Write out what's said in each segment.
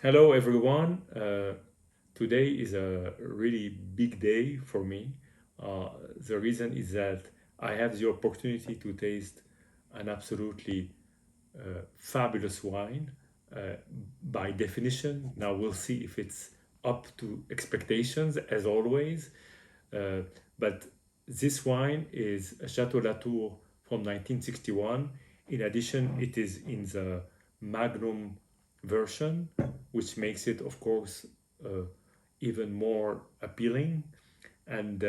Hello, everyone. Today is a really big day for me. Uh, the reason is that I have the opportunity to taste an absolutely fabulous wine. Uh, by definition, now we'll see if it's up to expectations, as always. Uh, but this wine is a Chateau Latour from 1961. In addition, it is in the Magnum version, which makes it, of course, uh, even more appealing. And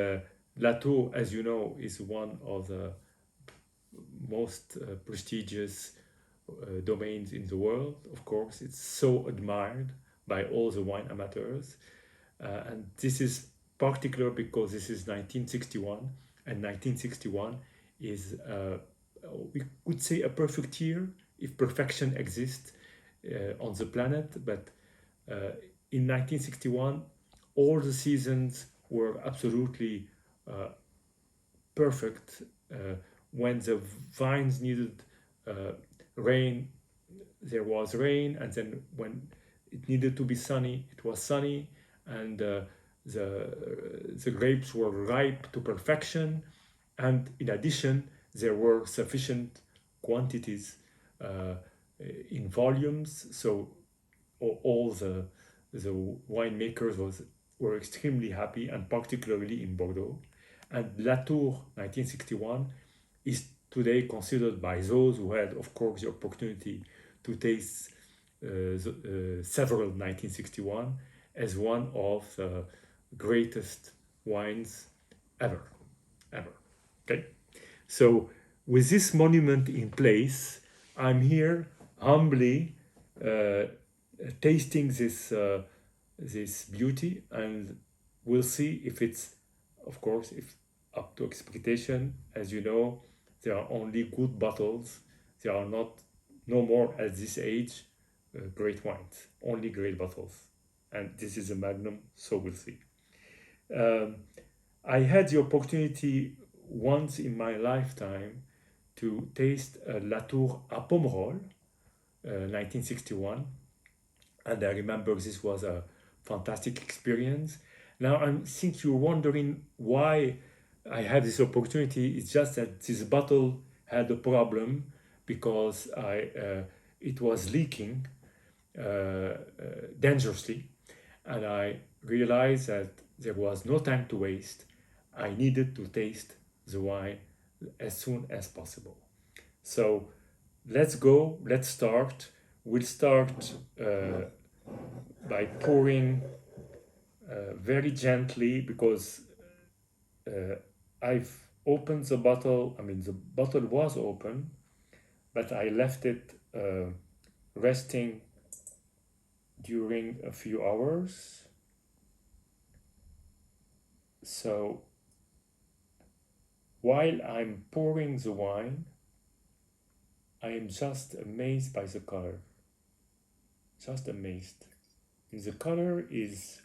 Latour, as you know, is one of the most prestigious domains in the world. Of course, it's so admired by all the wine amateurs. And this is particular because this is 1961, and 1961 is, we could say, a perfect year if perfection exists on the planet. But uh, in 1961, all the seasons were absolutely uh, perfect. When the vines needed uh, rain, there was rain, and then when it needed to be sunny, it was sunny, and the grapes were ripe to perfection, and in addition, there were sufficient quantities uh, in volumes, so all the winemakers were extremely happy, and particularly in Bordeaux. And Latour 1961 is today considered by those who had, of course, the opportunity to taste several 1961 as one of the greatest wines ever, ever. Okay, so with this monument in place, I'm here humbly uh, tasting this beauty, and we'll see if it's, of course, if up to expectation. As you know, there are only good bottles. There are not no more at this age great wines. Only great bottles, and this is a Magnum, so we'll see. Um, I had the opportunity once in my lifetime to taste a Latour à Pomerol, 1961, and I remember this was a fantastic experience. Now I think you're wondering why I had this opportunity. It's just that this bottle had a problem because it was leaking dangerously, and I realized that there was no time to waste. I needed to taste the wine as soon as possible. So let's go, let's start. We'll start by pouring very gently because uh, I've opened the bottle. I mean, the bottle was open, but I left it resting during a few hours. So while I'm pouring the wine, I am just amazed by the color. Just amazed. And the color is,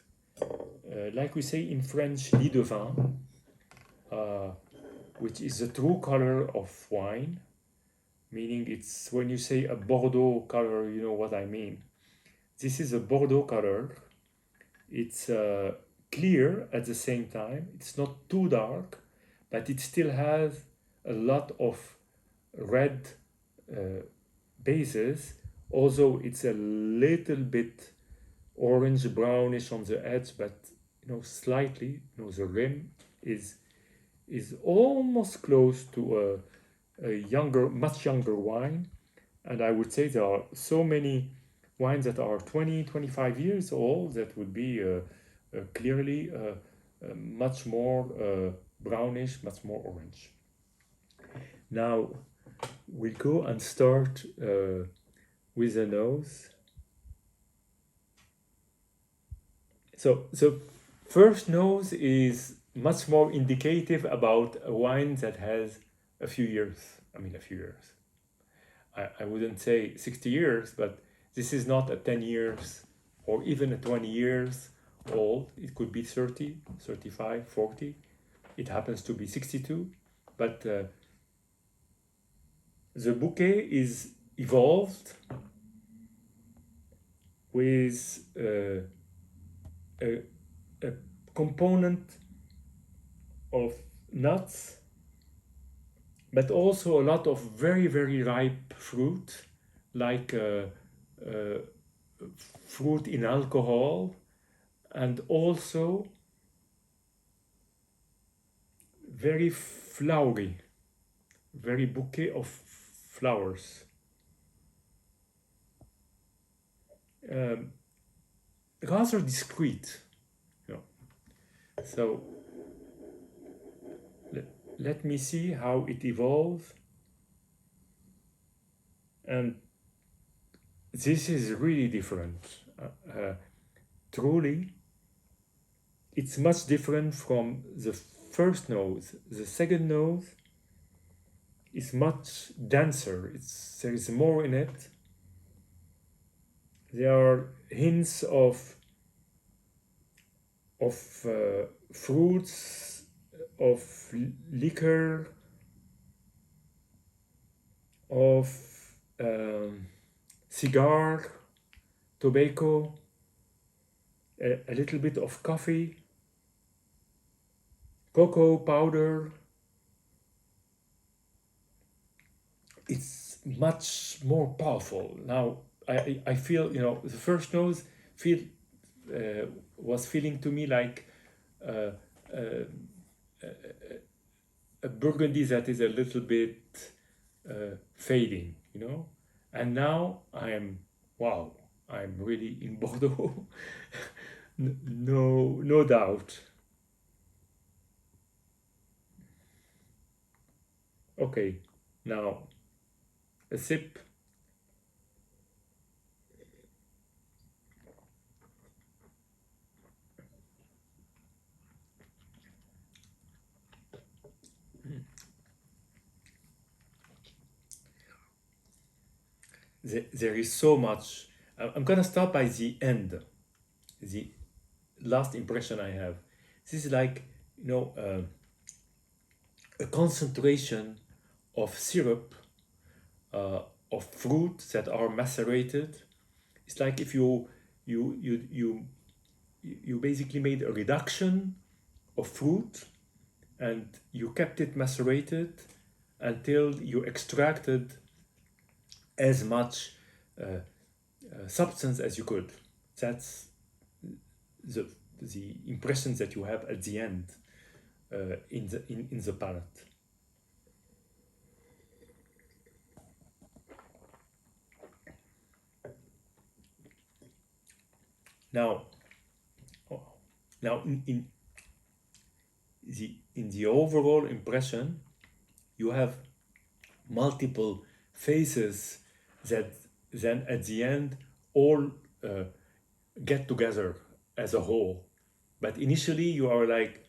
like we say in French, lit de vin, uh, which is the true color of wine, meaning it's when you say a Bordeaux color, you know what I mean. This is a Bordeaux color. It's clear at the same time. It's not too dark, but it still has a lot of red uh, bases, although it's a little bit orange brownish on the edge, but slightly. The rim is almost close to a younger, much younger wine. And I would say there are so many wines that are 20, 25 years old that would be clearly much more brownish, much more orange. Now we go and start with the nose. So the first nose is much more indicative about a wine that has a few years. I mean, a few years. I wouldn't say 60 years, but this is not a 10 years or even a 20 years old. It could be 30, 35, 40. It happens to be 62. But the bouquet is evolved with a, a component of nuts, but also a lot of very, very ripe fruit, like uh, fruit in alcohol, and also very flowery, very bouquet of flowers. Um, Rather discreet, you know. So let, let me see how it evolves. And this is really different. Truly, it's much different from the first nose. The second nose is much denser. There is more in it. There are hints of fruits, of liquor, of cigar, tobacco, a little bit of coffee, cocoa powder. It's much more powerful. Now I feel, the first nose feel was feeling to me like uh, uh, a burgundy that is a little bit fading, and now wow, I'm really in Bordeaux. No, no doubt. Okay, now a sip. There is so much. I'm gonna start by the end, the last impression I have. This is like, a concentration of syrup, uh, of fruit that are macerated. It's like if you you you you basically made a reduction of fruit and you kept it macerated until you extracted as much substance as you could. That's the the impressions that you have at the end, in the palate. Now, now in the overall impression, you have multiple phases that then at the end all uh, get together as a whole. But initially you are like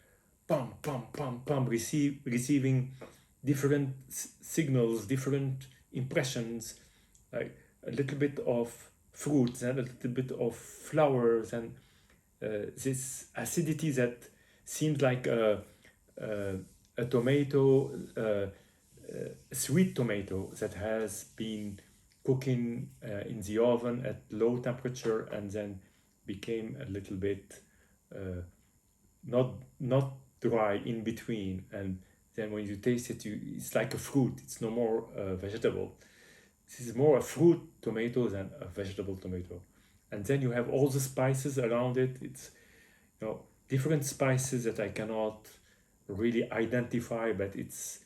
pum pum pum pum, receiving different signals, different impressions, like a little bit of fruits and a little bit of flowers, and this acidity that seems like a tomato, sweet tomato that has been cooking in the oven at low temperature and then became a little bit uh, not dry in between, and then when you taste it, it's like a fruit. It's no more vegetable. This is more a fruit tomato than a vegetable tomato. And then you have all the spices around it. It's, different spices that I cannot really identify, but it's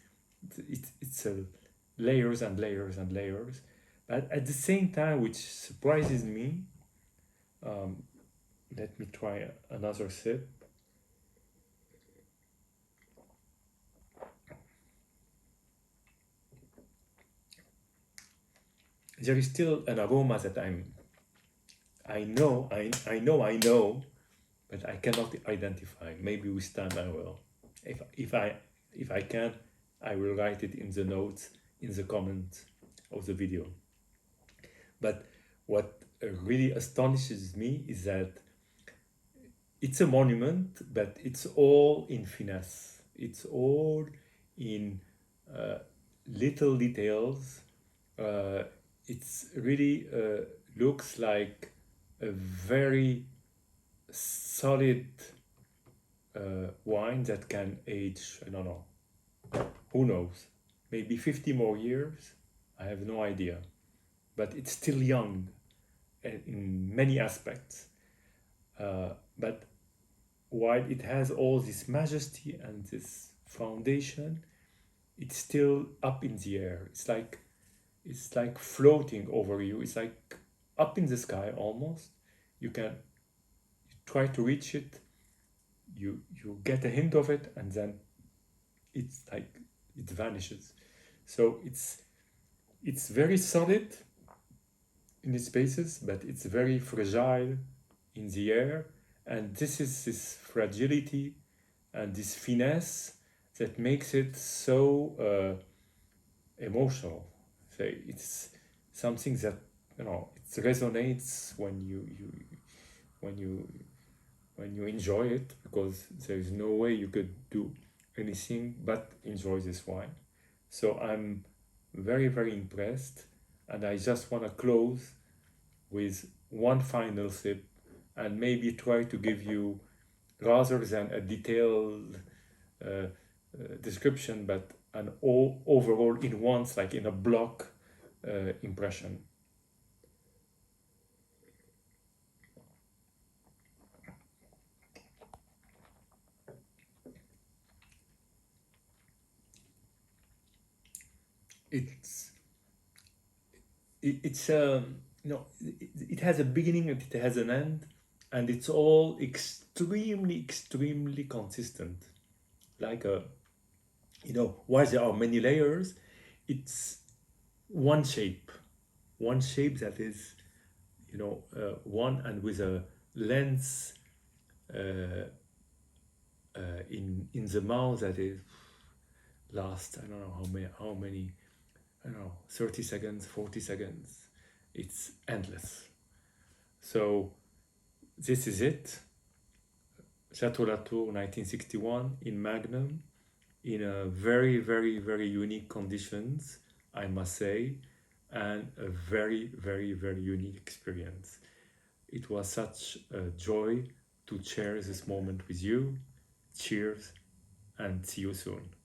layers and layers and layers. But at the same time, which surprises me, um, let me try another sip. There is still an aroma that I know, but I cannot identify. Maybe with time I will. If I can, I will write it in the notes, in the comments of the video. But what really astonishes me is that it's a monument, but it's all in finesse. It's all in uh, little details. Uh, it's really looks like a very solid wine that can age, I don't know, who knows, maybe 50 more years. I have no idea. But it's still young in many aspects. But while it has all this majesty and this foundation, it's still up in the air. It's like floating over you. It's like up in the sky almost. You can try to reach it. You get a hint of it, and then it's like it vanishes. So it's very solid in its basis, but it's very fragile in the air. And this is this fragility and this finesse that makes it so emotional. So it's something that, you know, it resonates when you when you enjoy it, because there is no way you could do anything but enjoy this wine. So I'm very impressed, and I just want to close with one final sip and maybe try to give you, rather than a detailed description, but an overall in once, like in a block impression. It's it's no, it has a beginning and it has an end, and it's all extremely consistent. Like a, you know, while there are many layers, it's one shape, one shape that is, you know, one, and with a lens uh, in the mouth that is last, I don't know how many, I don't know, 30 seconds, 40 seconds. It's endless. So this is it. Chateau Latour 1961 in Magnum, in a very unique conditions, I must say, and a very unique experience. It was such a joy to share this moment with you. Cheers, and see you soon.